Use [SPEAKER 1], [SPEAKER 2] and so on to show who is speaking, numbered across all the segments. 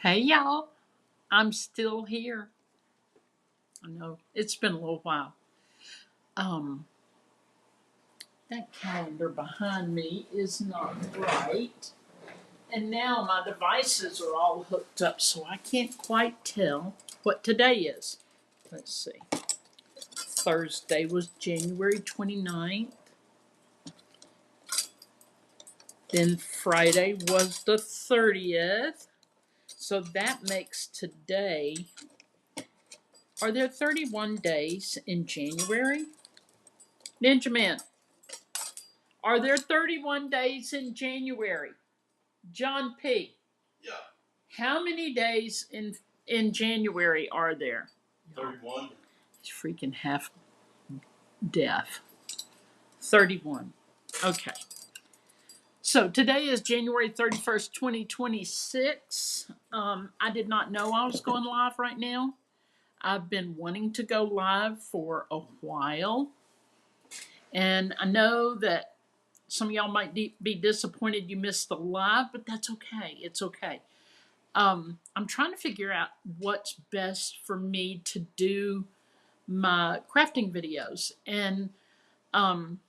[SPEAKER 1] Hey y'all, I'm still here. I know it's been a little while. Um, that calendar behind me is not right, and now my devices are all hooked up, so I can't quite tell what today is. Let's see. Thursday was January 29th. Then Friday was the 30th. So that makes today. Are there 31 days in January? Ninja, are there 31 days in January? John P.
[SPEAKER 2] Yeah.
[SPEAKER 1] How many days in January are there?
[SPEAKER 2] 31.
[SPEAKER 1] He's freaking half deaf. 31. Okay. So today is January 31st, 2026. I did not know I was going live right now. I've been wanting to go live for a while. And I know that some of y'all might be disappointed you missed the live, but that's okay. It's okay. I'm trying to figure out what's best for me to do my crafting videos, um,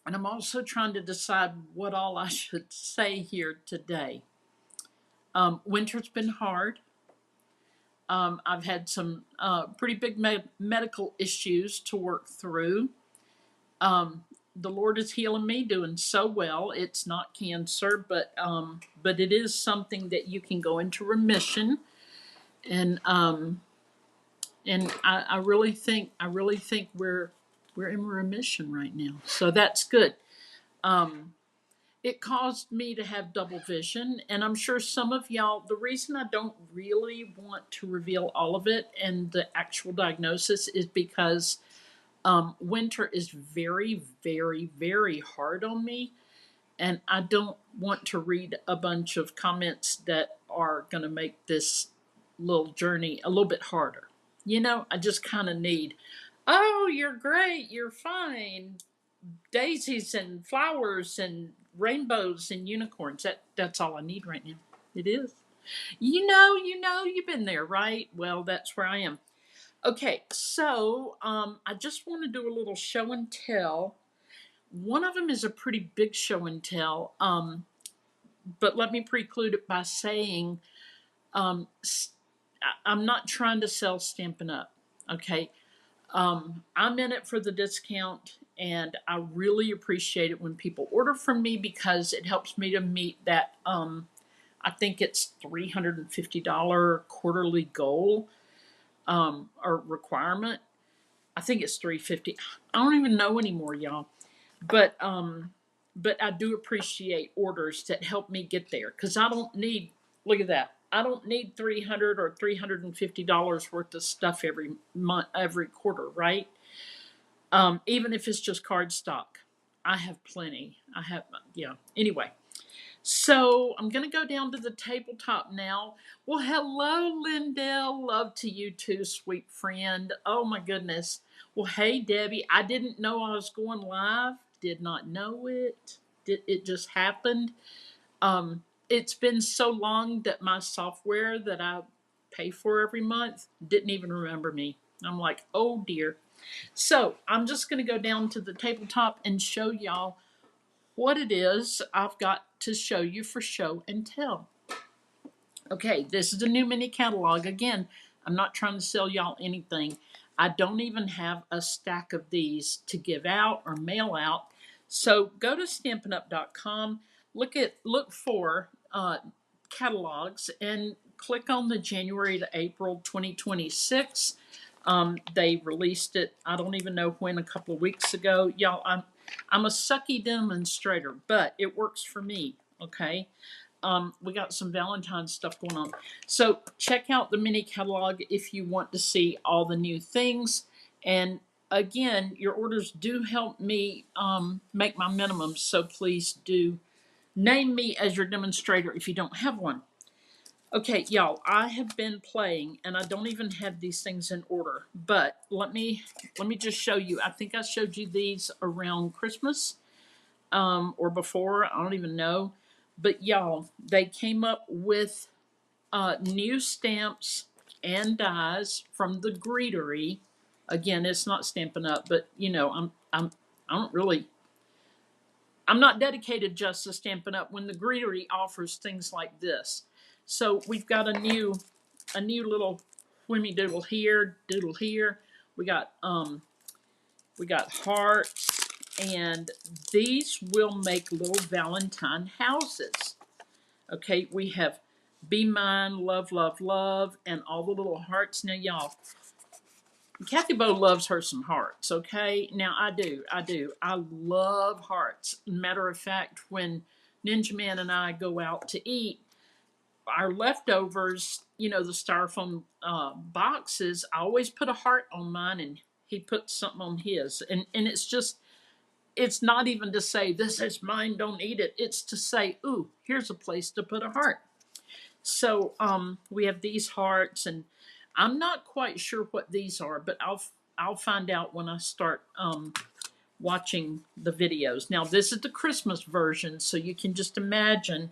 [SPEAKER 1] and I'm also trying to decide what all I should say here today. Winter's been hard. I've had some pretty big medical issues to work through. Um, the Lord is healing me, doing so well. It's not cancer, but it is something that you can go into remission, and I really think we're in remission right now. So that's good. Um, it caused me to have double vision, and I'm sure some of y'all. The reason I don't really want to reveal all of it and the actual diagnosis is because winter is very, very, very hard on me, and I don't want to read a bunch of comments that are going to make this little journey a little bit harder. I just kind of need, oh, you're great, you're fine, daisies and flowers and rainbows and unicorns. That's all I need right now. It is. You've been there, right? Well, that's where I am. Okay, so I just want to do a little show and tell. One of them is a pretty big show and tell. But let me preclude it by saying um, I'm not trying to sell Stampin' Up. Okay, I'm in it for the discount, and I really appreciate it when people order from me because it helps me to meet that. I think it's $350 quarterly goal or requirement. I think it's 350. I don't even know anymore, y'all. But I do appreciate orders that help me get there because I don't need. Look at that. I don't need $300 or $350 worth of stuff every month, every quarter, right? Even if it's just card stock, I have plenty. I have, yeah. Anyway, so I'm gonna go down to the tabletop now. Well, hello, Lindell. Love to you too, sweet friend. Oh my goodness. Well, hey, Debbie. I didn't know I was going live. Did not know it. It just happened. It's been so long that my software that I pay for every month didn't even remember me. I'm like, oh dear. So I'm just going to go down to the tabletop and show y'all what it is I've got to show you for show and tell. Okay, this is a new mini catalog. Again, I'm not trying to sell y'all anything. I don't even have a stack of these to give out or mail out. So go to stampinup.com, look for catalogs, and click on the January to April 2026. They released it. I don't even know when, a couple of weeks ago. Y'all, I'm a sucky demonstrator, but it works for me. Okay. We got some Valentine's stuff going on. So check out the mini catalog if you want to see all the new things. And again, your orders do help me make my minimums. So please do name me as your demonstrator if you don't have one. Okay, y'all, I have been playing, and I don't even have these things in order. But let me just show you. I think I showed you these around Christmas, or before. I don't even know. But y'all, they came up with new stamps and dies from the Greetery. Again, it's not Stampin' Up, but you know, I don't really, I'm not dedicated just to Stampin' Up when the Greetery offers things like this. So we've got a new little whimmy doodle here. We got we got hearts, and these will make little Valentine houses. Okay, we have Be Mine, Love, Love, Love, and all the little hearts. Now, y'all, Kathy Bo loves her some hearts, okay? Now, I do. I love hearts. Matter of fact, when Ninja Man and I go out to eat, our leftovers, you know, the styrofoam boxes, I always put a heart on mine and he puts something on his. And it's just, it's not even to say, this is mine, don't eat it. It's to say, ooh, here's a place to put a heart. So we have these hearts, and I'm not quite sure what these are, but I'll find out when I start watching the videos. Now this is the Christmas version, so you can just imagine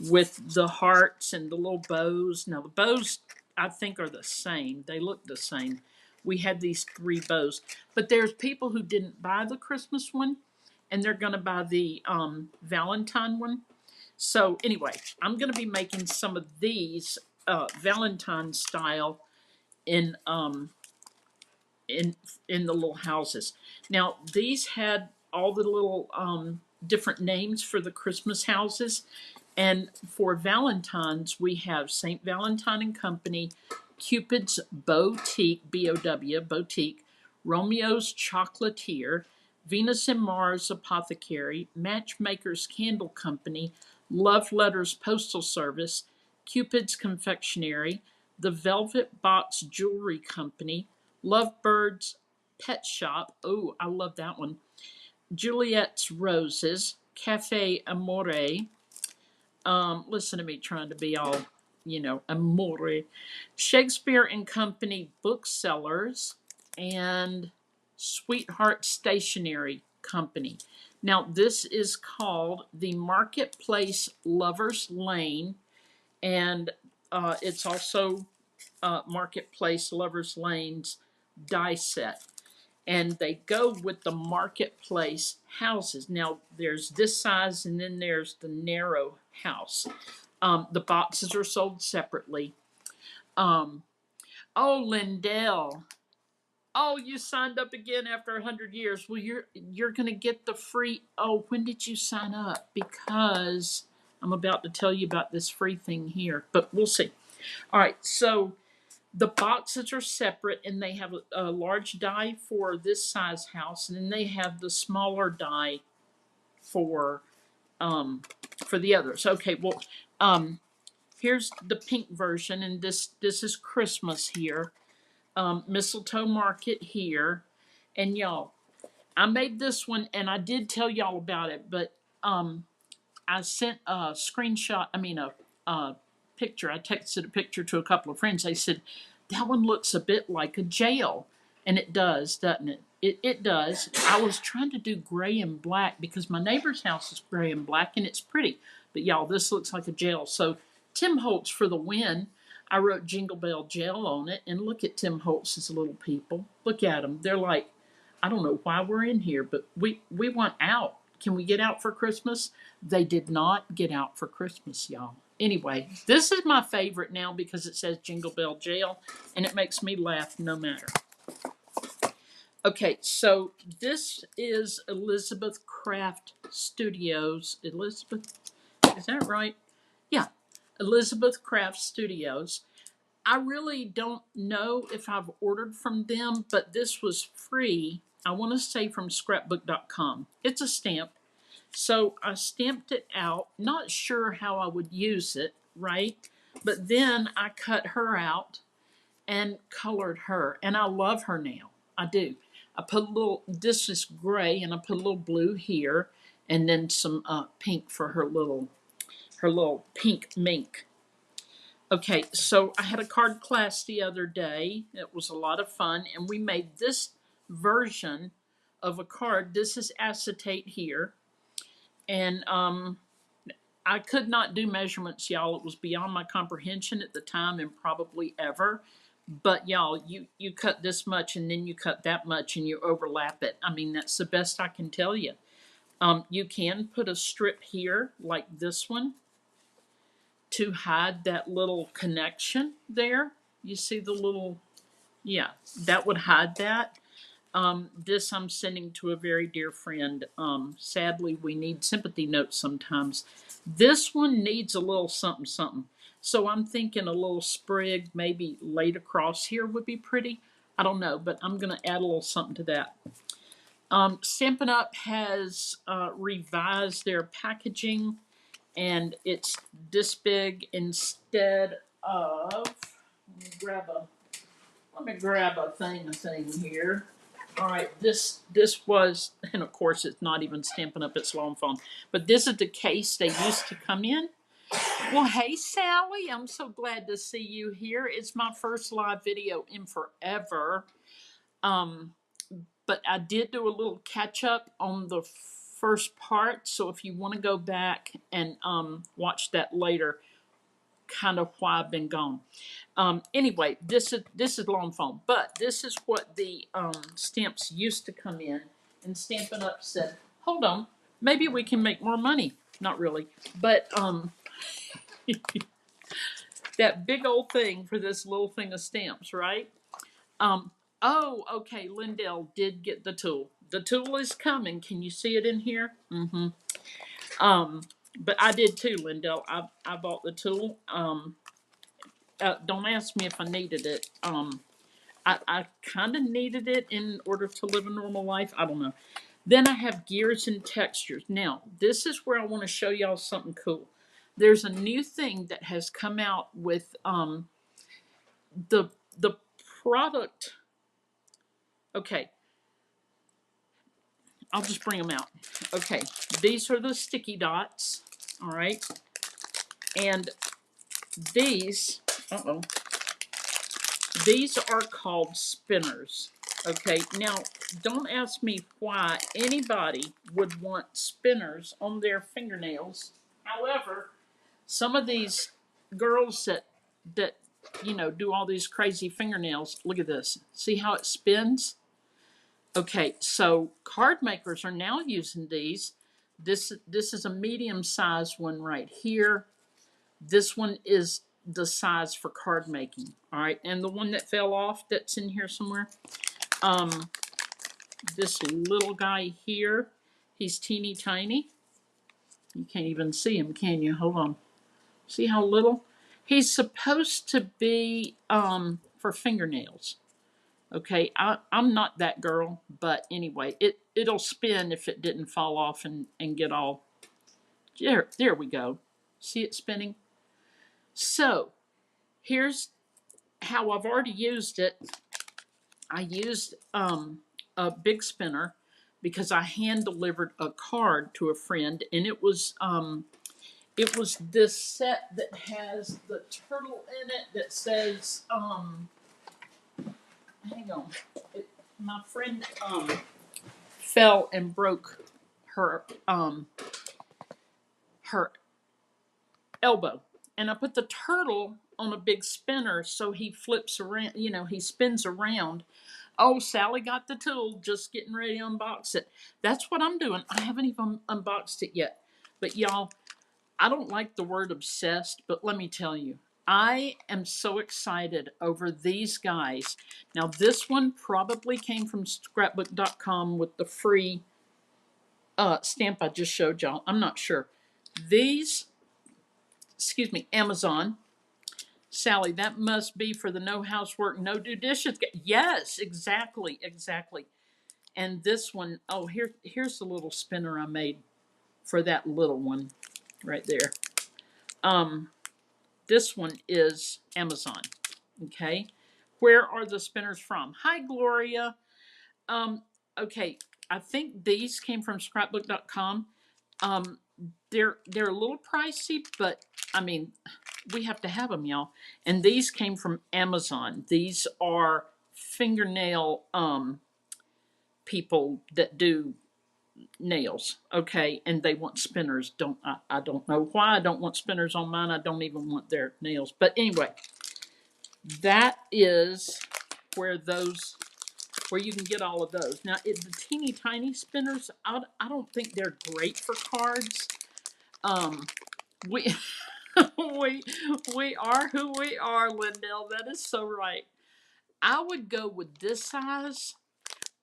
[SPEAKER 1] with the hearts and the little bows. Now the bows I think are the same. They look the same. We had these 3 bows, but there's people who didn't buy the Christmas one, and they're going to buy the Valentine one. So anyway, I'm going to be making some of these Valentine style in um, in in the little houses. Now these had all the little different names for the Christmas houses, and for Valentine's we have Saint Valentine and Company, Cupid's Boutique (BOW) Boutique, Romeo's Chocolatier, Venus and Mars Apothecary, Matchmaker's Candle Company, Love Letters Postal Service, Cupid's Confectionery, the Velvet Box Jewelry Company, Lovebird's Pet Shop. Oh, I love that one. Juliet's Roses, Cafe Amore. Listen to me trying to be all, you know, amore. Shakespeare and Company Booksellers, and Sweetheart Stationery Company. Now, this is called the Marketplace Lovers Lane, and it's also Marketplace Lovers Lane's die set. And they go with the Marketplace houses. Now, there's this size, and then there's the narrow house. The boxes are sold separately. Um, oh, Lindell. Oh, you signed up again after 100 years. Well, you're going to get the free. Oh, when did you sign up? Because I'm about to tell you about this free thing here, but we'll see. All right, so the boxes are separate, and they have a large die for this size house, and then they have the smaller die for the others. Okay, well, here's the pink version, and this is Christmas here. Mistletoe Market here, and y'all, I made this one, and I did tell y'all about it, but I sent a screenshot. I mean a picture. I texted a picture to a couple of friends. They said that one looks a bit like a jail, and it does, doesn't it? It does. I was trying to do gray and black because my neighbor's house is gray and black, and it's pretty. But y'all, this looks like a jail. So Tim Holtz for the win. I wrote Jingle Bell Jail on it, and look at Tim Holtz's little people. Look at them. They're like, I don't know why we're in here, but we want out. Can we get out for Christmas? They did not get out for Christmas, y'all. Anyway, this is my favorite now because it says Jingle Bell Jail, and it makes me laugh no matter. Okay, so this is Elizabeth Craft Studios. Elizabeth, is that right? Yeah, Elizabeth Craft Studios. I really don't know if I've ordered from them, but this was free. I want to say from scrapbook.com. It's a stamp. So I stamped it out, not sure how I would use it, right? But then I cut her out and colored her, and I love her now. I do. I put a little, this is gray, and I put a little blue here, and then some pink for her little pink mink. Okay, so I had a card class the other day. It was a lot of fun, and we made this version of a card. This is acetate here, and I could not do measurements, y'all. It was beyond my comprehension at the time and probably ever. But y'all, you cut this much and then you cut that much and you overlap it. I mean, that's the best I can tell you. You can put a strip here like this one to hide that little connection there. You see the little, yeah, that would hide that. This I'm sending to a very dear friend. Sadly, we need sympathy notes sometimes. This one needs a little something, something. So I'm thinking a little sprig maybe laid across here would be pretty. I don't know, but I'm going to add a little something to that. Stampin' Up! Has revised their packaging, and it's this big instead of. Let me grab a thing here. All right, this was, and of course it's not even Stampin' Up! It's Long Phone, but this is the case they used to come in. Well, hey Sally, I'm so glad to see you here. It's my first live video in forever. Um, but I did do a little catch up on the first part, so if you want to go back and watch that later, kind of why I've been gone. Anyway, this is long phone, but this is what the stamps used to come in. And Stampin' Up! Said, "Hold on, maybe we can make more money." Not really, but that big old thing for this little thing of stamps, right? Oh, okay. Lindell did get the tool. The tool is coming. Can you see it in here? Mm-hmm. But I did too, Lindell. I bought the tool. Don't ask me if I needed it. I kind of needed it in order to live a normal life. I don't know. Then I have gears and textures. Now, this is where I want to show y'all something cool. There's a new thing that has come out with the product. Okay, I'll just bring them out. Okay, these are the sticky dots. All right, and these. These are called spinners. Okay, now don't ask me why anybody would want spinners on their fingernails. However, some of these girls that do all these crazy fingernails, look at this. See how it spins? Okay, so card makers are now using these. This is a medium sized one right here. This one is the size for card making. All right, and the one that fell off that's in here somewhere. This little guy here, he's teeny tiny. You can't even see him, can you? Hold on. See how little? He's supposed to be for fingernails. Okay, I'm not that girl, but anyway, it'll spin if it didn't fall off and get all. There we go. See it spinning? So here's how I've already used it. I used a big spinner because I hand delivered a card to a friend, and it was this set that has the turtle in it that says hang on, my friend fell and broke her her elbow, and I put the turtle on a big spinner so he flips around, he spins around. Oh, Sally got the tool, just getting ready to unbox it. That's what I'm doing. I haven't even unboxed it yet. But y'all, I don't like the word obsessed, but let me tell you, I am so excited over these guys. Now, this one probably came from scrapbook.com with the free stamp I just showed y'all. I'm not sure. These, excuse me, Amazon. Sally, that must be for the no housework, no do dishes. Yes, exactly. And this one, oh, here's the little spinner I made for that little one right there. This one is Amazon. Okay. Where are the spinners from? Hi, Gloria. Okay, I think these came from scrapbook.com. They're a little pricey, but I mean, we have to have them, y'all. And these came from Amazon. These are fingernail people that do nails, okay, and they want spinners. I don't know why I don't want spinners on mine. I don't even want their nails. But anyway, that is where those where you can get all of those. Now, the teeny tiny spinners, I don't think they're great for cards. Um, we we we are who we are, Lindell. That is so right. I would go with this size,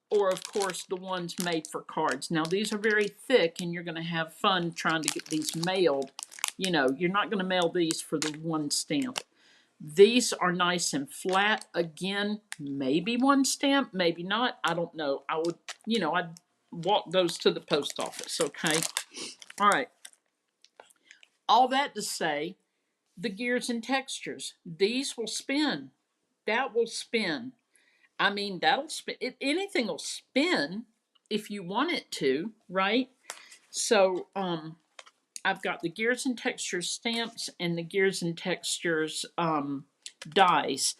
[SPEAKER 1] or of course the ones made for cards. Now these are very thick, and you're going to have fun trying to get these mailed. You know, you're not going to mail these for the one stamp. These are nice and flat. Again, maybe one stamp, maybe not. I don't know. I would, I'd walk those to the post office, okay? All right. All that to say, the gears and textures. These will spin. That will spin. I mean, that'll spin. Anything will spin if you want it to, right? So, I've got the Gears and Textures stamps and the Gears and Textures dies.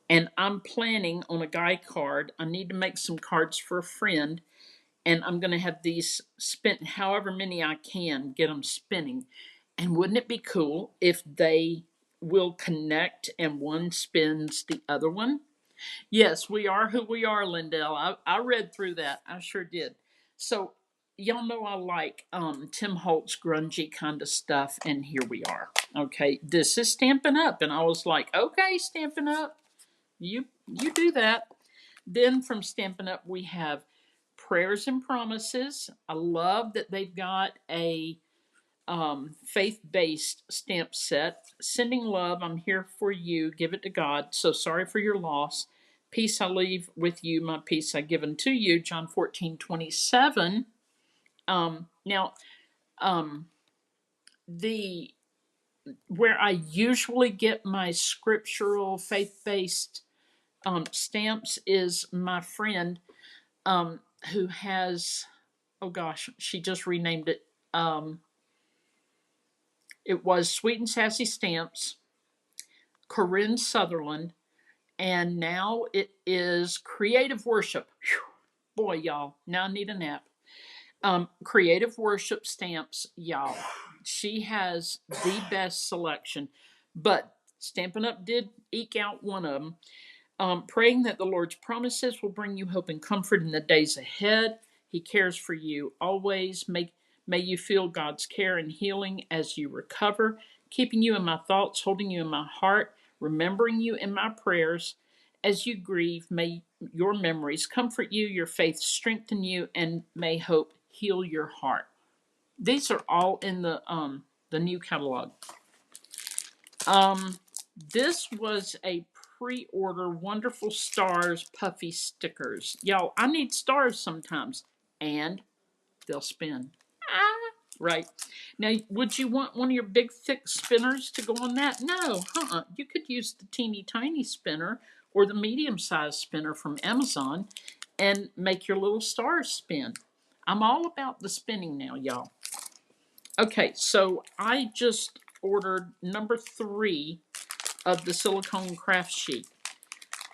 [SPEAKER 1] And I'm planning on a guy card. I need to make some cards for a friend. And I'm going to have these spent however many I can, get them spinning. And wouldn't it be cool if they will connect and one spins the other one? Yes, we are who we are, Lindell. I read through that. I sure did. So y'all know I like Tim Holtz grungy kind of stuff, and here we are. Okay, this is Stampin' Up, and I was like, okay, Stampin' Up, you do that. Then from Stampin' Up, we have Prayers and Promises. I love that they've got a faith-based stamp set. Sending love, I'm here for you. Give it to God. So sorry for your loss. Peace I leave with you. My peace I give unto you. John 14:27. Now, um, the where I usually get my scriptural faith-based stamps is my friend who has. Oh gosh, she just renamed it. It was Sweet and Sassy Stamps, Corinne Sutherland, and now it is Creative Worship. Whew. Boy, y'all, now I need a nap. Creative Worship Stamps, y'all. She has the best selection, but Stampin' Up did eke out one of them. Praying that the Lord's promises will bring you hope and comfort in the days ahead. He cares for you always. May you feel God's care and healing as you recover, keeping you in my thoughts, holding you in my heart, remembering you in my prayers. As you grieve, may your memories comfort you, your faith strengthen you, and may hope heal your heart. These are all in the new catalog. This was a pre-order Wonderful Stars puffy stickers. Y'all, I need stars sometimes, and they'll spin. Ah, right. Now, would you want one of your big thick spinners to go on that? No, You could use the teeny tiny spinner or the medium sized spinner from Amazon and make your little stars spin. I'm all about the spinning now, y'all. Okay, so I just ordered number 3 of the silicone craft sheet.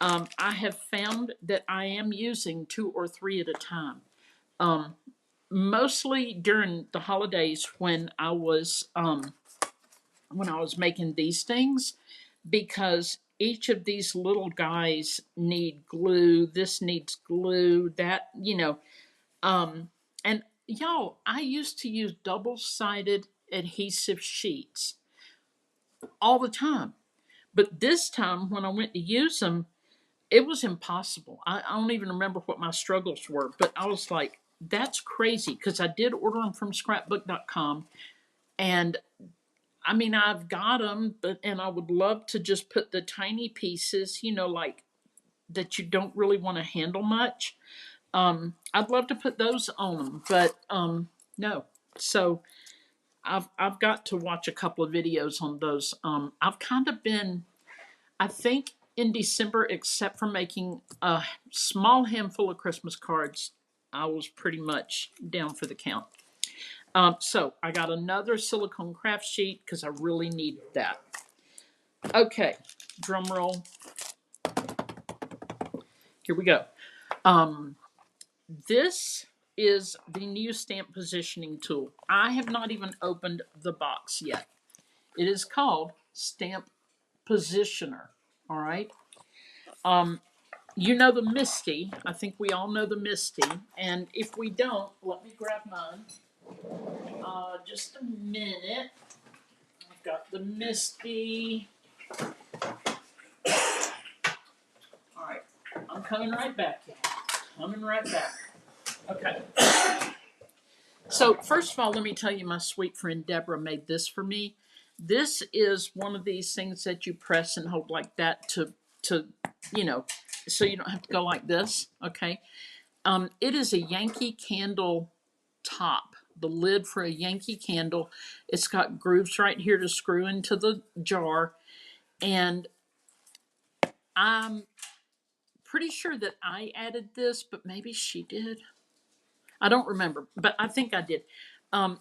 [SPEAKER 1] I have found that I am using 2 or 3 at a time. Mostly during the holidays when I was making these things, because each of these little guys need glue. This needs glue. That and y'all, I used to use double-sided adhesive sheets all the time. But this time, when I went to use them, it was impossible. I don't even remember what my struggles were, but I was like, that's crazy, because I did order them from scrapbook.com. And I mean, I've got them, and I would love to just put the tiny pieces, like that you don't really want to handle much. I'd love to put those on them, but no. So I've got to watch a couple of videos on those. I've kind of been, I think, in December, except for making a small handful of Christmas cards, I was pretty much down for the count. So I got another silicone craft sheet because I really need that. Okay, drum roll. Here we go. This is the new stamp positioning tool. I have not even opened the box yet. It is called Stamp Positioner. All right. Um, you know the Misty. I think we all know the Misty. And if we don't, let me grab mine. Just a minute. I've got the Misty. All right. I'm coming right back, y'all. Coming right back. Okay. So first of all, let me tell you, my sweet friend Deborah made this for me. This is one of these things that you press and hold like that to you know, so you don't have to go like this. Okay. It is a Yankee Candle top, the lid for a Yankee Candle. It's got grooves right here to screw into the jar, and I'm pretty sure that I added this, but maybe she did. I don't remember, but I think I did.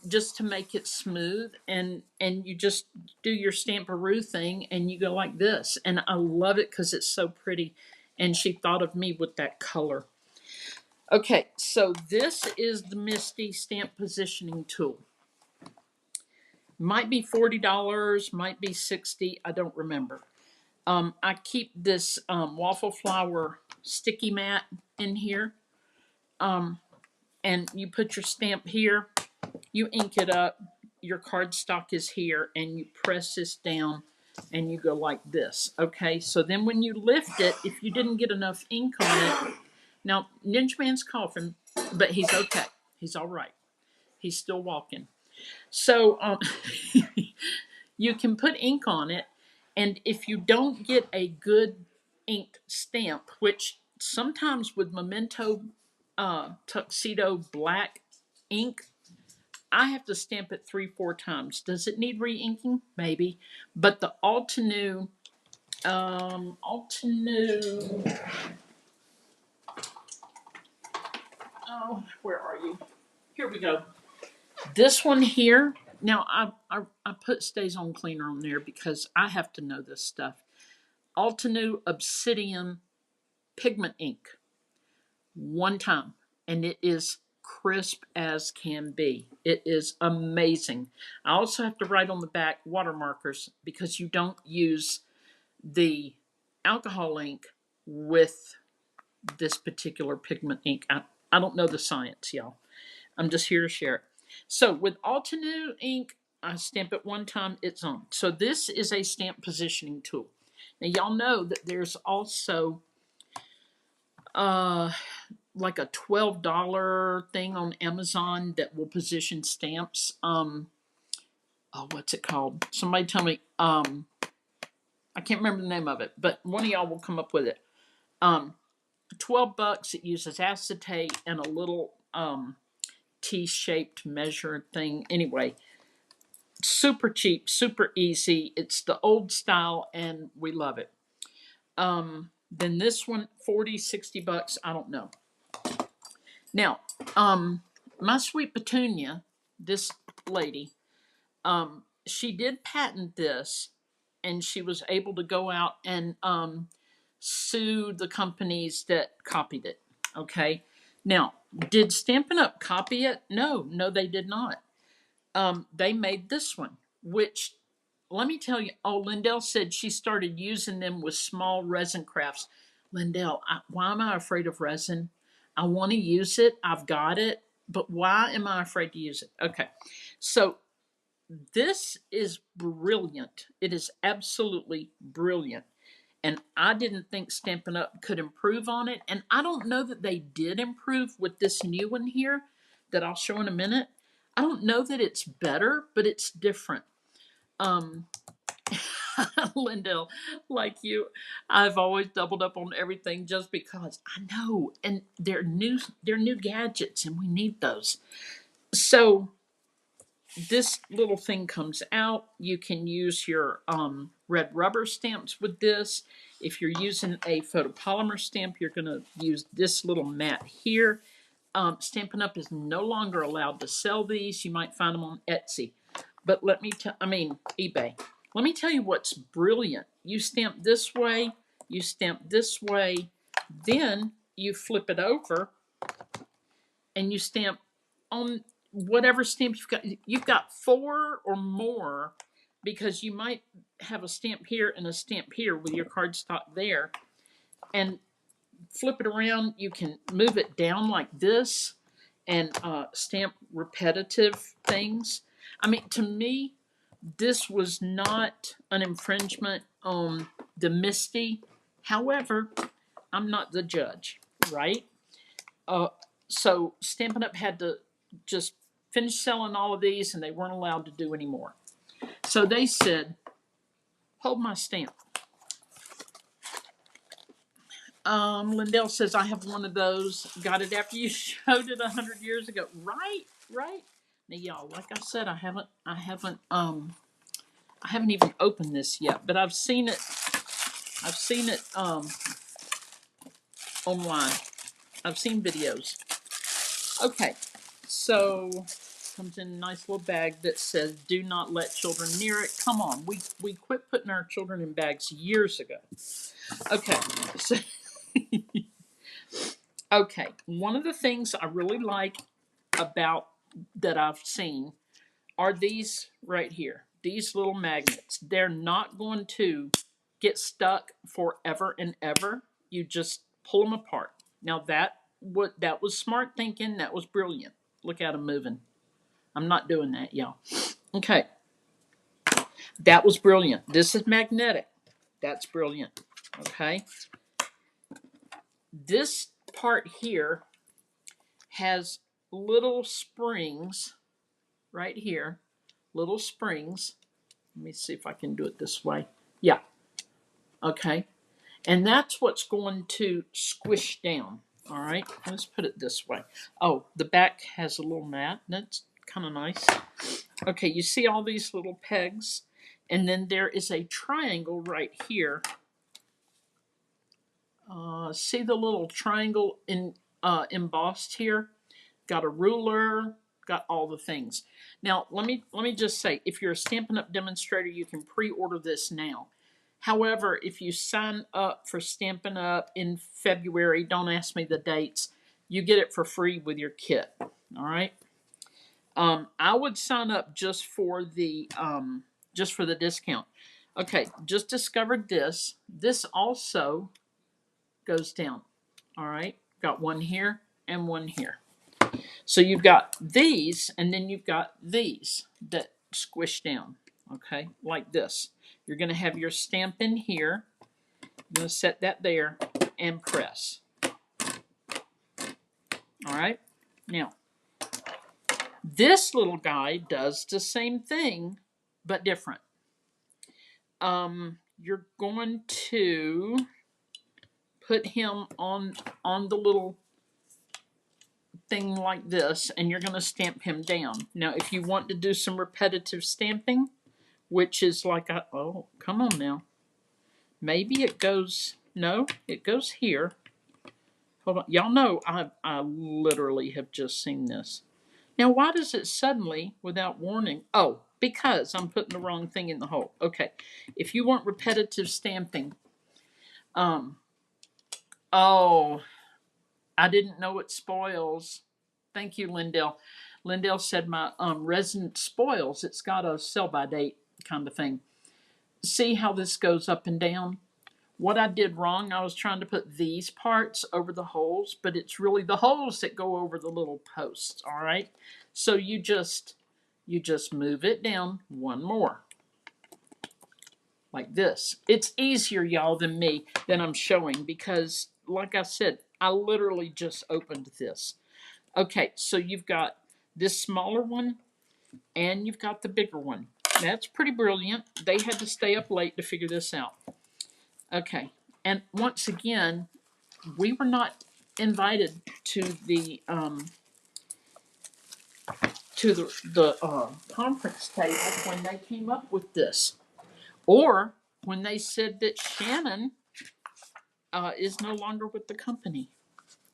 [SPEAKER 1] Just to make it smooth, and you just do your stamperoo thing, and you go like this, and I love it because it's so pretty. And she thought of me with that color. Okay, so this is the Misty Stamp Positioning Tool. Might be $40, might be $60. I don't remember. I keep this waffle flower sticky mat in here. And you put your stamp here, you ink it up, your cardstock is here, and you press this down and you go like this. Okay, so then when you lift it, if you didn't get enough ink on it, now Ninja Man's coughing, but he's okay. He's all right. He's still walking. So you can put ink on it, and if you don't get a good inked stamp, which sometimes with Memento Tuxedo black ink, I have to stamp it 3-4 times. Does it need re-inking? Maybe. But the Altenew, oh, where are you? Here we go. This one here, now I put Stays On Cleaner on there because I have to know this stuff. Altenew Obsidian Pigment Ink. One time, and it is crisp as can be. It is amazing. I also have to write on the back watermarkers because you don't use the alcohol ink with this particular pigment ink. I don't know the science, y'all. I'm just here to share it. So with Altenew ink, I stamp it one time, it's on. So this is a stamp positioning tool. Now y'all know that there's also like a $12 thing on Amazon that will position stamps. Oh, what's it called? Somebody tell me. I can't remember the name of it, but one of y'all will come up with it. $12. It uses acetate and a little T-shaped measure thing. Anyway, super cheap, super easy. It's the old style, and we love it. Then this one, $40-$60. I don't know. Now, my sweet Petunia, this lady, she did patent this, and she was able to go out and sue the companies that copied it. Okay. Now, did Stampin' Up! Copy it? No, they did not. They made this one, which let me tell you. Oh, Lindell said she started using them with small resin crafts. Lindell, why am I afraid of resin? I want to use it. I've got it. But why am I afraid to use it? Okay. So this is brilliant. It is absolutely brilliant. And I didn't think Stampin' Up! Could improve on it. And I don't know that they did improve with this new one here that I'll show in a minute. I don't know that it's better, but it's different. Lindell, like you, I've always doubled up on everything just because I know, and they're new gadgets, and we need those. So this little thing comes out. You can use your red rubber stamps with this. If you're using a photopolymer stamp, you're going to use this little mat here. Stampin' Up! Is no longer allowed to sell these. You might find them on Etsy. But eBay. Let me tell you what's brilliant. You stamp this way, you stamp this way, then you flip it over, and you stamp on whatever stamp you've got. You've got 4 or more, because you might have a stamp here and a stamp here with your cardstock there, and flip it around. You can move it down like this and stamp repetitive things. I mean, to me, this was not an infringement on the MISTI. However, I'm not the judge, right? Uh, so Stampin' Up! Had to just finish selling all of these, and they weren't allowed to do any more. So they said, hold my stamp. Lindell says, I have one of those. Got it after you showed it 100 years ago. Right, right. Now, y'all, like I said, I haven't even opened this yet, but I've seen it online. I've seen videos. Okay, so comes in a nice little bag that says, do not let children near it. Come on, we quit putting our children in bags years ago. Okay, so okay, one of the things I really like about that I've seen are these right here. These little magnets. They're not going to get stuck forever and ever. You just pull them apart. Now that was smart thinking. That was brilliant. Look at them moving. I'm not doing that, y'all. Okay. That was brilliant. This is magnetic. That's brilliant. Okay. This part here has little springs right here. Little springs. Let me see if I can do it this way. Yeah. Okay. And that's what's going to squish down. All right. Let's put it this way. Oh, the back has a little mat. That's kind of nice. Okay. You see all these little pegs? And then there is a triangle right here. See the little triangle embossed here? Got a ruler, got all the things. Now, let me just say, if you're a Stampin' Up! Demonstrator, you can pre-order this now. However, if you sign up for Stampin' Up! In February, don't ask me the dates, you get it for free with your kit. All right. I would sign up just for the discount. Okay, just discovered this. This also goes down. All right, got one here and one here. So you've got these, and then you've got these that squish down, okay, like this. You're going to have your stamp in here. I'm going to set that there and press. All right. Now, this little guy does the same thing, but different. You're going to put him on the little thing like this, and you're going to stamp him down. Now, if you want to do some repetitive stamping, which is like oh, come on now. Maybe it goes, no, it goes here. Hold on. Y'all know I literally have just seen this. Now, why does it suddenly, without warning? Oh, because I'm putting the wrong thing in the hole. Okay. If you want repetitive stamping, oh, I didn't know it spoils. Thank you, Lindell. Lindell said my resin spoils. It's got a sell-by date kind of thing. See how this goes up and down? What I did wrong, I was trying to put these parts over the holes, but it's really the holes that go over the little posts, all right? So you just move it down one more. Like this. It's easier, y'all, than I'm showing, because, like I said, I literally just opened this. Okay, so you've got this smaller one, and you've got the bigger one. That's pretty brilliant. They had to stay up late to figure this out. Okay, and once again, we were not invited to the conference table when they came up with this, or when they said that Shannon is no longer with the company.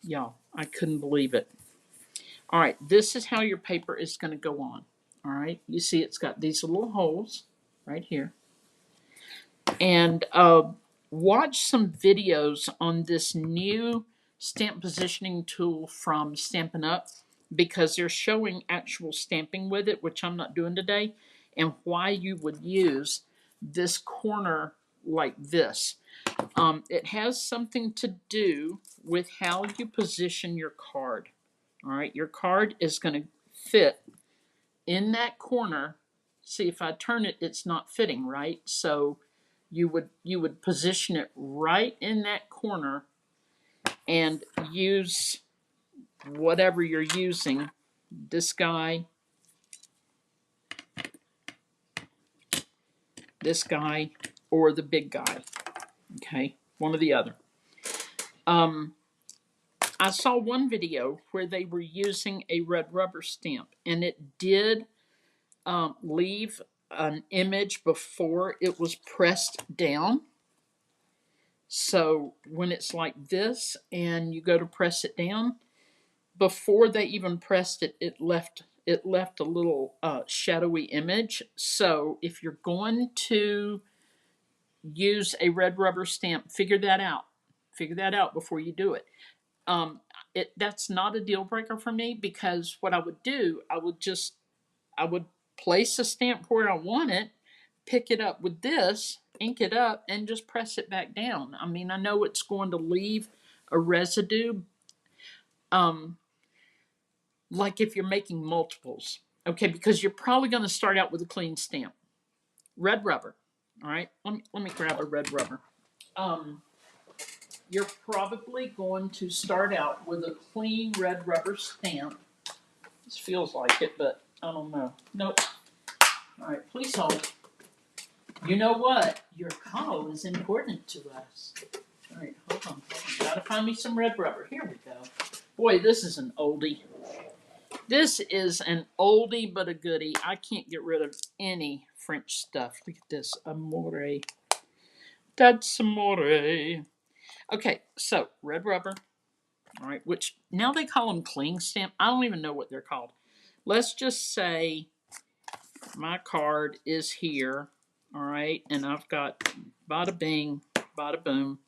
[SPEAKER 1] Y'all, I couldn't believe it. All right, this is how your paper is going to go on. All right, you see it's got these little holes right here. And watch some videos on this new stamp positioning tool from Stampin' Up! because they're showing actual stamping with it, which I'm not doing today, and why you would use this corner like this. It has something to do with how you position your card. All right, your card is going to fit in that corner. See, if I turn it, it's not fitting, right? So you would position it right in that corner and use whatever you're using, this guy, this guy, or the big guy. Okay, one or the other. Um, I saw one video where they were using a red rubber stamp, and it did leave an image before it was pressed down. So when it's like this and you go to press it down, before they even pressed it, it left a little shadowy image. So if you're going to use a red rubber stamp, figure that out. Figure that out before you do it. Um, that's not a deal breaker for me, because what I would do, I would place a stamp where I want it, pick it up with this, ink it up, and just press it back down. I mean, I know it's going to leave a residue, um, like if you're making multiples, okay, because you're probably going to start out with a clean stamp. Red rubber, all right? Let me grab a red rubber. Um, you're probably going to start out with a clean red rubber stamp. This feels like it, but I don't know. Nope. All right, please hold. You know what? Your call is important to us. All right, hold on. Gotta find me some red rubber. Here we go. Boy, this is an oldie. This is an oldie but a goodie. I can't get rid of any French stuff. Look at this. Amore. That's amore. Okay, so red rubber. All right, which now they call them cling stamp. I don't even know what they're called. Let's just say my card is here. All right, and I've got bada bing, bada boom,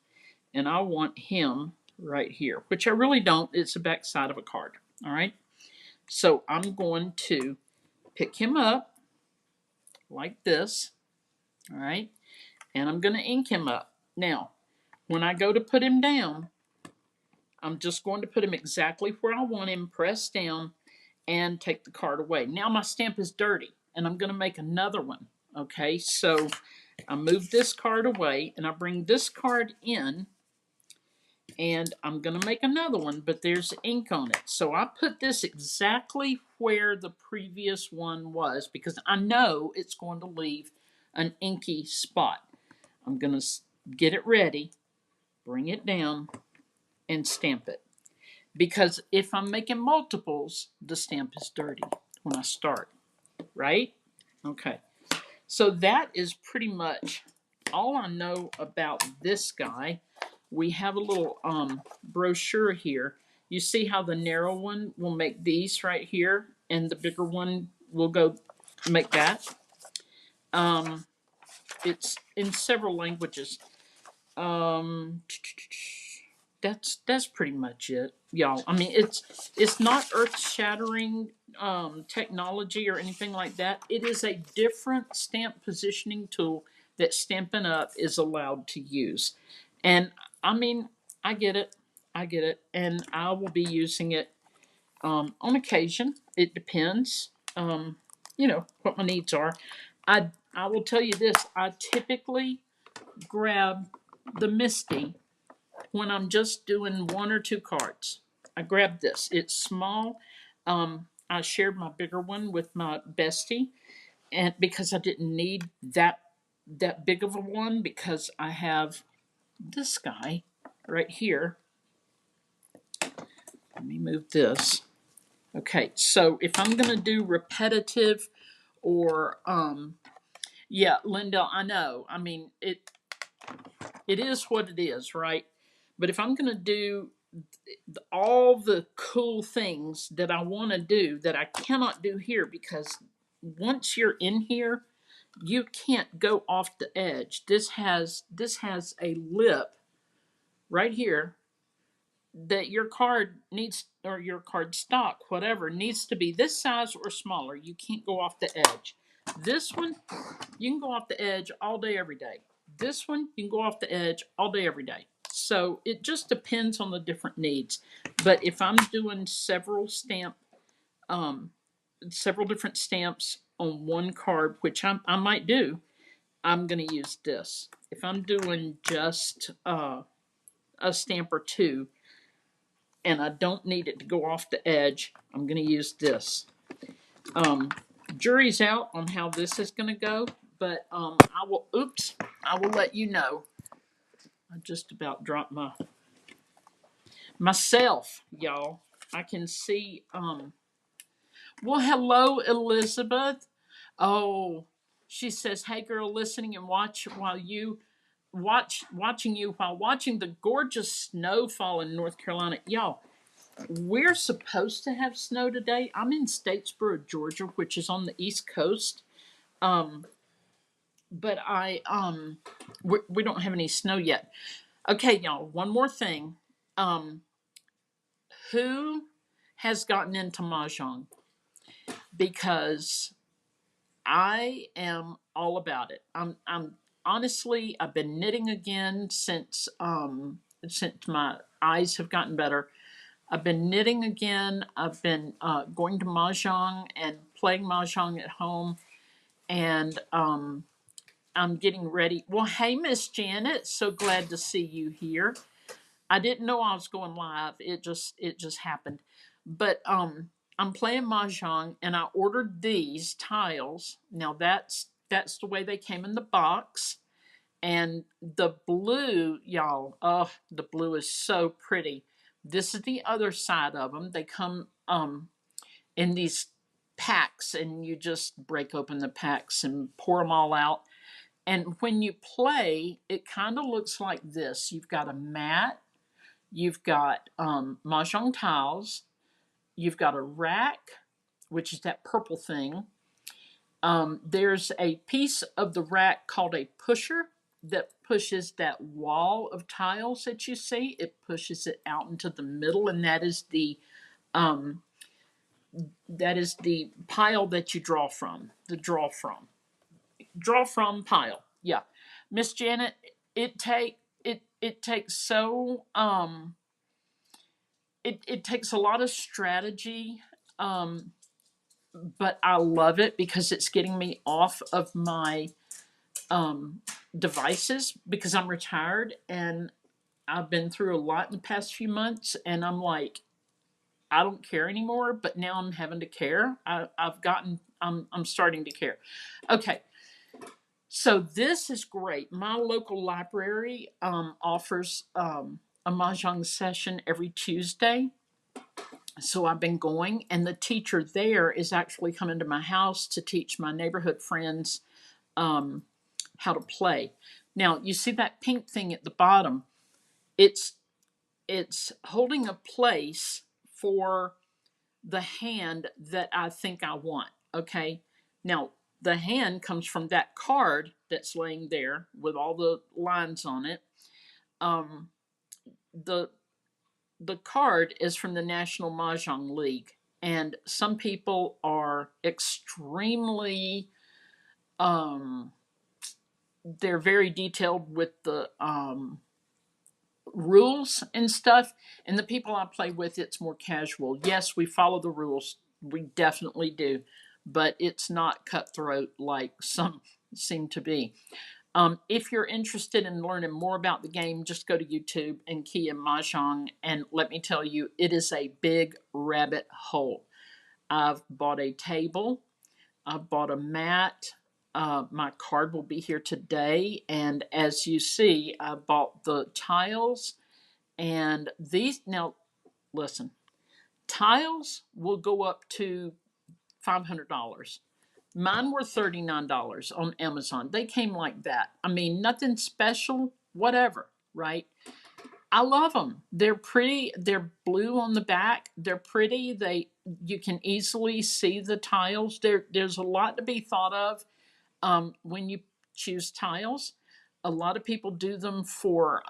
[SPEAKER 1] and I want him right here, which I really don't. It's the back side of a card. All right, so I'm going to pick him up like this. All right, and I'm going to ink him up. Now, when I go to put him down, I'm just going to put him exactly where I want him, press down, and take the card away. Now my stamp is dirty, and I'm going to make another one. Okay, so I move this card away, and I bring this card in, and I'm going to make another one, but there's ink on it. So I put this exactly where the previous one was, because I know it's going to leave an inky spot. I'm going to get it ready, bring it down, and stamp it. Because if I'm making multiples, the stamp is dirty when I start, right? Okay, so that is pretty much all I know about this guy. We have a little brochure here. You see how the narrow one will make these right here, and the bigger one will go make that. It's in several languages. Um, that's pretty much it, y'all. I mean, it's not earth-shattering technology or anything like that. It is a different stamp positioning tool that Stampin' Up! Is allowed to use. And I mean, I get it. I get it. And I will be using it on occasion. It depends, what my needs are. I will tell you this. I typically grab the Misty when I'm just doing one or two cards. I grab this. It's small. I shared my bigger one with my bestie, and because I didn't need that big of a one, because I have this guy right here. Let me move this. Okay, so if I'm gonna do repetitive or yeah, Linda, I know. I mean, it is what it is, right? But if I'm gonna do all the cool things that I want to do that I cannot do here, because once you're in here, you can't go off the edge. This has a lip right here that your card needs, or your card stock, whatever, needs to be this size or smaller. You can't go off the edge. This one, you can go off the edge all day, every day. This one, you can go off the edge all day, every day. So it just depends on the different needs. But if I'm doing um, several different stamps on one card, which I might do, I'm going to use this. If I'm doing just a stamp or two, and I don't need it to go off the edge, I'm going to use this. Um, Jury's out on how this is going to go, but I will let you know. I just about dropped myself, y'all. I can see. Well, hello, Elizabeth. Oh, she says, "Hey, girl, listening and watching you while watching the gorgeous snow fall in North Carolina, y'all." We're supposed to have snow today. I'm in Statesboro, Georgia, which is on the East Coast. Um, but we don't have any snow yet. Okay, y'all. One more thing. Um, who has gotten into mahjong? Because I am all about it. I'm honestly, I've been knitting again since my eyes have gotten better. I've been knitting again. I've been going to mahjong and playing mahjong at home, and I'm getting ready. Well, hey, Miss Janet, so glad to see you here. I didn't know I was going live. It just happened. But I'm playing mahjong, and I ordered these tiles. Now that's the way they came in the box. And the blue, y'all, oh, the blue is so pretty. This is the other side of them. They come in these packs, and you just break open the packs and pour them all out. And when you play, it kind of looks like this. You've got a mat, you've got mahjong tiles, you've got a rack, which is that purple thing. There's a piece of the rack called a pusher that pushes that wall of tiles that you see. It pushes it out into the middle, and um, that is the pile that you draw from. The draw from pile. Yeah, Miss Janet, it takes so it takes a lot of strategy. Um, but I love it because it's getting me off of my um, devices because I'm retired and I've been through a lot in the past few months, and I'm like, I don't care anymore. But now I'm having to care. I'm starting to care. Okay, so this is great. My local library offers a mahjong session every Tuesday. So I've been going, and the teacher there is actually coming to my house to teach my neighborhood friends um, how to play. Now you see that pink thing at the bottom. It's it's holding a place for the hand that I think I want. Okay. Now the hand comes from that card that's laying there with all the lines on it. Um, the the card is from the National Mahjong League, and some people are extremely um, they're very detailed with the rules and stuff. And the people I play with, it's more casual. Yes, we follow the rules, we definitely do, but it's not cutthroat like some seem to be. If you're interested in learning more about the game, just go to YouTube and key in Mahjong, and let me tell you, it is a big rabbit hole. I've bought a table, I've bought a mat. My card will be here today, and as you see, I bought the tiles. And these, now listen, tiles will go up to $500. Mine were $39 on Amazon. They came like that. I mean, nothing special, whatever, right? I love them. They're pretty. They're blue on the back. They're pretty. You can easily see the tiles. There's a lot to be thought of when you choose tiles. A lot of people do them for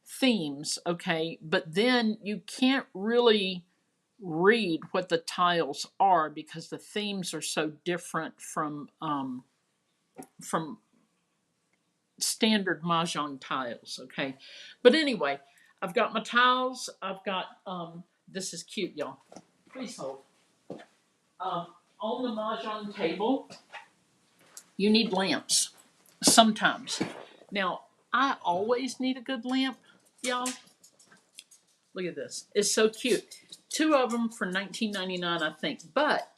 [SPEAKER 1] themes, okay, but then you can't really read what the tiles are because the themes are so different from standard mahjong tiles, okay. But anyway, I've got my tiles. I've got this is cute, y'all. Please hold. Um, on the mahjong table, you need lamps sometimes. Now, I always need a good lamp, y'all. Look at this. It's so cute. Two of them for $19.99, I think. But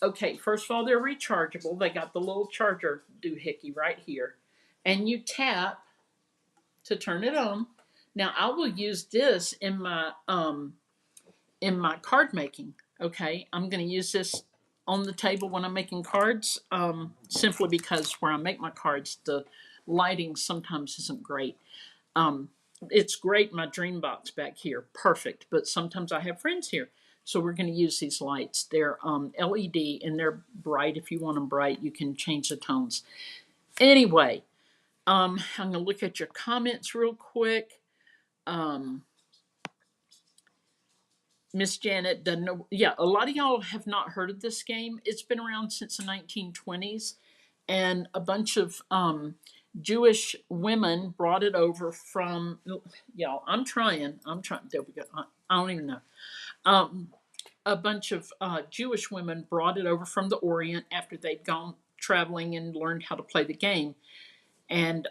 [SPEAKER 1] okay, first of all, they're rechargeable. They got the little charger doohickey right here, and you tap to turn it on. Now, I will use this in my card making. Okay, I'm going to use this on the table when I'm making cards, simply because where I make my cards, the lighting sometimes isn't great. Um, it's great in my dream box back here, perfect. But sometimes I have friends here, so we're going to use these lights. They're LED and they're bright. If you want them bright, you can change the tones. Anyway, I'm going to look at your comments real quick. Miss Janet doesn't know. Yeah, a lot of y'all have not heard of this game. It's been around since the 1920s, and a bunch of Jewish women brought it over from. Y'all, I'm trying. I'm trying. There we go. I don't even know. Um, a bunch of Jewish women brought it over from the Orient after they'd gone traveling and learned how to play the game, and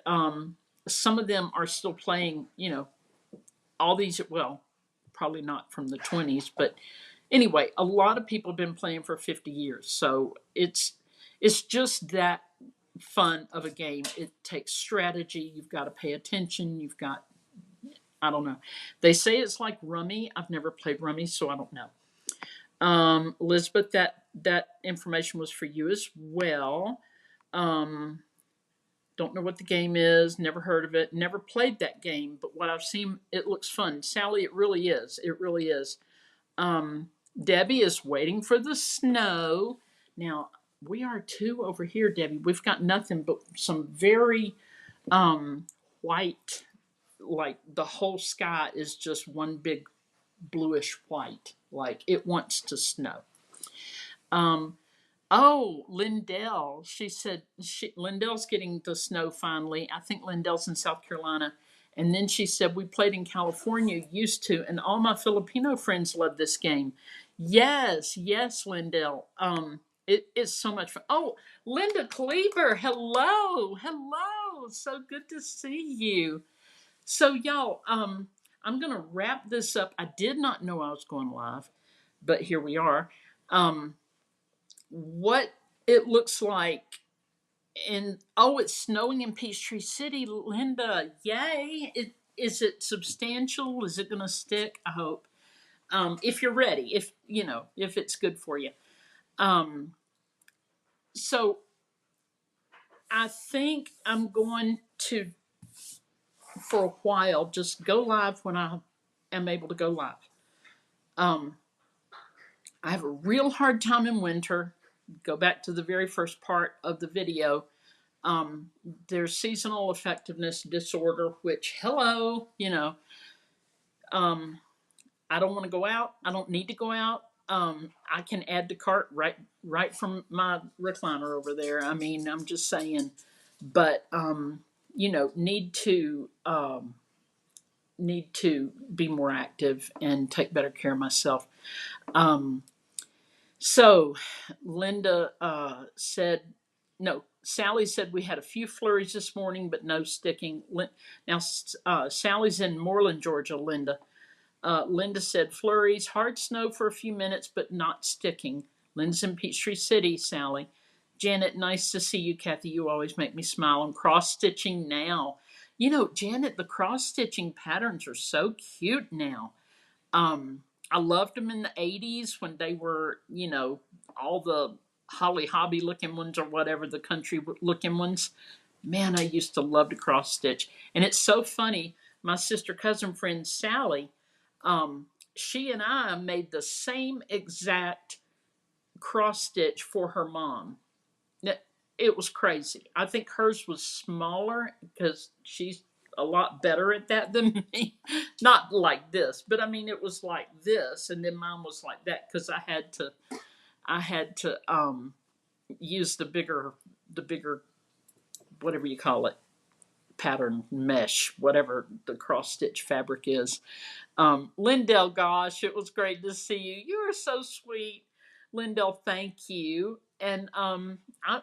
[SPEAKER 1] some of them are still playing. You know, all these. Well, probably not from the 20s, but anyway, a lot of people have been playing for 50 years. So it's just that fun of a game. It takes strategy. You've got to pay attention. You've got, I don't know. They say it's like Rummy. I've never played Rummy, so I don't know. Elizabeth, that information was for you as well. Um, don't know what the game is. Never heard of it. Never played that game. But what I've seen, it looks fun. Sally, it really is. It really is. Um, Debbie is waiting for the snow. Now, we are too over here, Debbie. We've got nothing but some very white, like the whole sky is just one big bluish white, like it wants to snow. Um, oh, Lindell, she said Lindell's getting the snow finally. I think Lindell's in South Carolina. And then she said, we played in California, used to, and all my Filipino friends love this game. Yes, yes, Lindell. It is so much fun. Oh, Linda Cleaver, hello, hello. So good to see you. So y'all, I'm gonna wrap this up. I did not know I was going live, but here we are. Um, what it looks like in oh, it's snowing in Peachtree City, Linda. Yay. Is it substantial? Is it gonna stick? I hope. If you're ready, if you know, if it's good for you. Um, so I think I'm going to, for a while, just go live when I am able to go live. Um, I have a real hard time in winter. Go back to the very first part of the video. Um, there's seasonal effectiveness disorder, which, hello, you know, um, I don't want to go out. I don't need to go out. I can add to cart right from my recliner over there. I mean, I'm just saying, but you know, need to be more active and take better care of myself. Um, so, Linda said, no, Sally said we had a few flurries this morning, but no sticking. Now, Sally's in Moreland, Georgia, Linda. Linda said flurries, hard snow for a few minutes, but not sticking. Linda's in Peachtree City, Sally. Janet, nice to see you, Kathy. You always make me smile. I'm cross stitching now. You know, Janet, the cross stitching patterns are so cute now. Um, I loved them in the 80s when they were, you know, all the Holly Hobby looking ones or whatever, the country looking ones. Man, I used to love to cross stitch. And it's so funny. My sister cousin friend Sally, she and I made the same exact cross stitch for her mom. It was crazy. I think hers was smaller because she's a lot better at that than me. Not like this, but I mean it was like this, and then mine was like that because I had to use the bigger whatever you call it, pattern mesh, whatever the cross stitch fabric is. Lindell, gosh, it was great to see you. You are so sweet. Lindell, thank you. And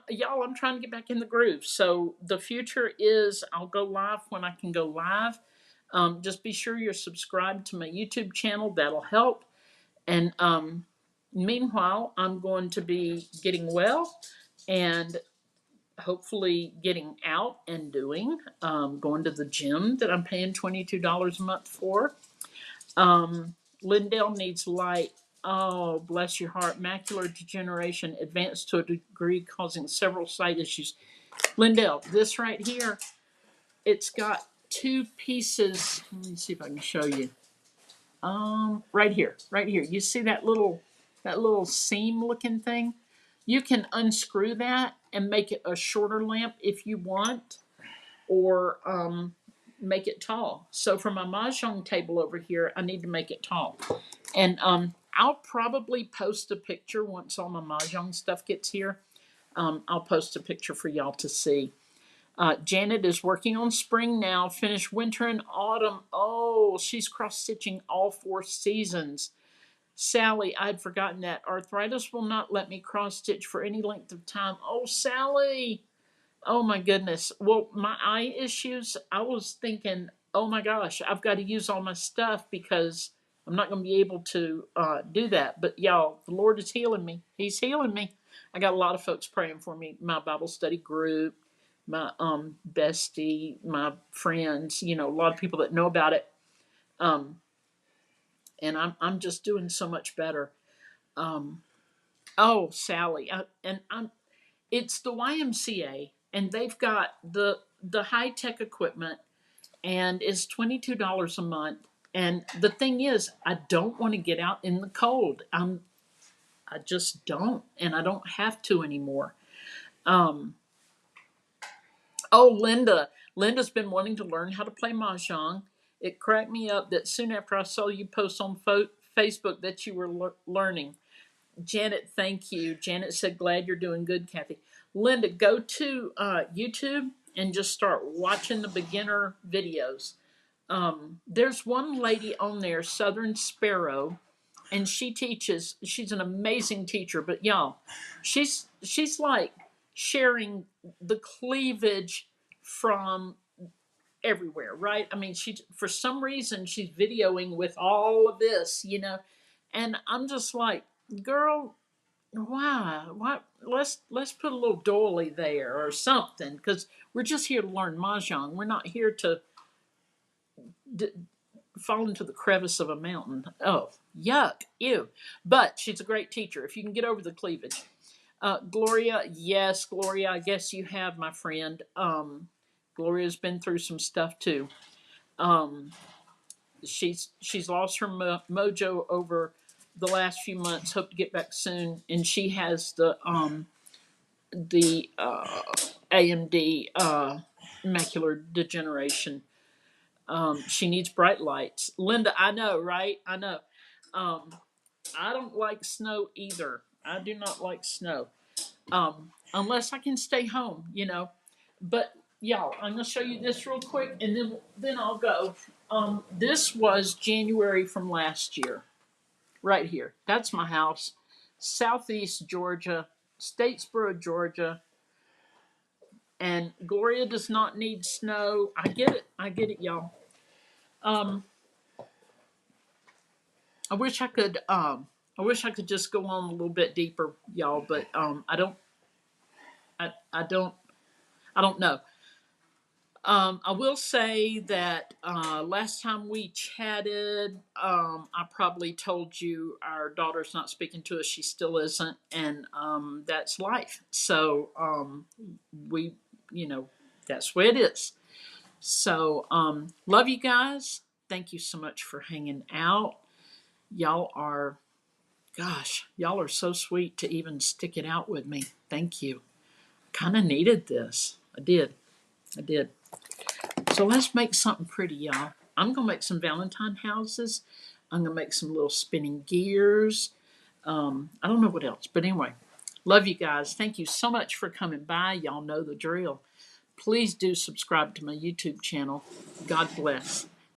[SPEAKER 1] y'all, I'm trying to get back in the groove. So the future is I'll go live when I can go live. Just be sure you're subscribed to my YouTube channel. That'll help. And meanwhile, I'm going to be getting well and hopefully getting out and doing, going to the gym that I'm paying $22 a month for. Lindell needs light. Oh, bless your heart. Macular degeneration advanced to a degree causing several sight issues. Lindell, this right here, it's got two pieces. Let me see if I can show you. Right here, right here. You see that little seam looking thing? You can unscrew that and make it a shorter lamp if you want, or make it tall. So for my mahjong table over here, I need to make it tall. And I'll probably post a picture once all my mahjong stuff gets here. I'll post a picture for y'all to see. Janet is working on spring now, finish winter and autumn. Oh, she's cross stitching all 4 seasons. Sally, I'd forgotten that. Arthritis will not let me cross stitch for any length of time. Oh, Sally. Oh my goodness. Well, my eye issues, I was thinking, oh my gosh, I've got to use all my stuff because I'm not going to be able to do that. But y'all, the Lord is healing me. He's healing me. I got a lot of folks praying for me. My Bible study group, my bestie, my friends, a lot of people that know about it. Um, and I'm just doing so much better. Um, oh, Sally, it's the YMCA, and they've got the high tech equipment, and it's $22 a month. And the thing is, I don't want to get out in the cold. I just don't, and I don't have to anymore. Um, oh, Linda's been wanting to learn how to play mahjong. It cracked me up that soon after I saw you post on Facebook that you were learning. Janet, thank you. Janet said, glad you're doing good, Kathy. Linda, go to YouTube and just start watching the beginner videos. There's one lady on there, Southern Sparrow, and she's an amazing teacher, but y'all, she's like sharing the cleavage from everywhere, right? I mean, for some reason she's videoing with all of this. And I'm just like, girl, why let's put a little doily there or something, because we're just here to learn mahjong. We're not here to d- fall into the crevice of a mountain. Oh, yuck, ew. But she's a great teacher if you can get over the cleavage. Gloria, yes, Gloria, I guess you have, my friend. Gloria's been through some stuff too. um she's lost her mojo over the last few months. Hope to get back soon. And she has the AMD, macular degeneration. She needs bright lights. Linda, I know, right? I know. Um, I don't like snow either. I do not like snow, unless I can stay home. But y'all, I'm gonna show you this real quick, and then I'll go. This was January from last year, right here. That's my house, Southeast Georgia, Statesboro, Georgia. And Gloria does not need snow. I get it. I get it, y'all. Um, I wish I could. I wish I could just go on a little bit deeper, y'all. But I don't. I don't. I don't know. I will say that last time we chatted, I probably told you our daughter's not speaking to us. She still isn't, and that's life. So we, you know, that's where it is. So love you guys. Thank you so much for hanging out. Y'all are, gosh, y'all are so sweet to even stick it out with me. Thank you. Kind of needed this. I did. I did. So let's make something pretty, y'all. I'm going to make some Valentine houses. I'm going to make some little spinning gears. I don't know what else. But anyway, love you guys. Thank you so much for coming by. Y'all know the drill. Please do subscribe to my YouTube channel. God bless.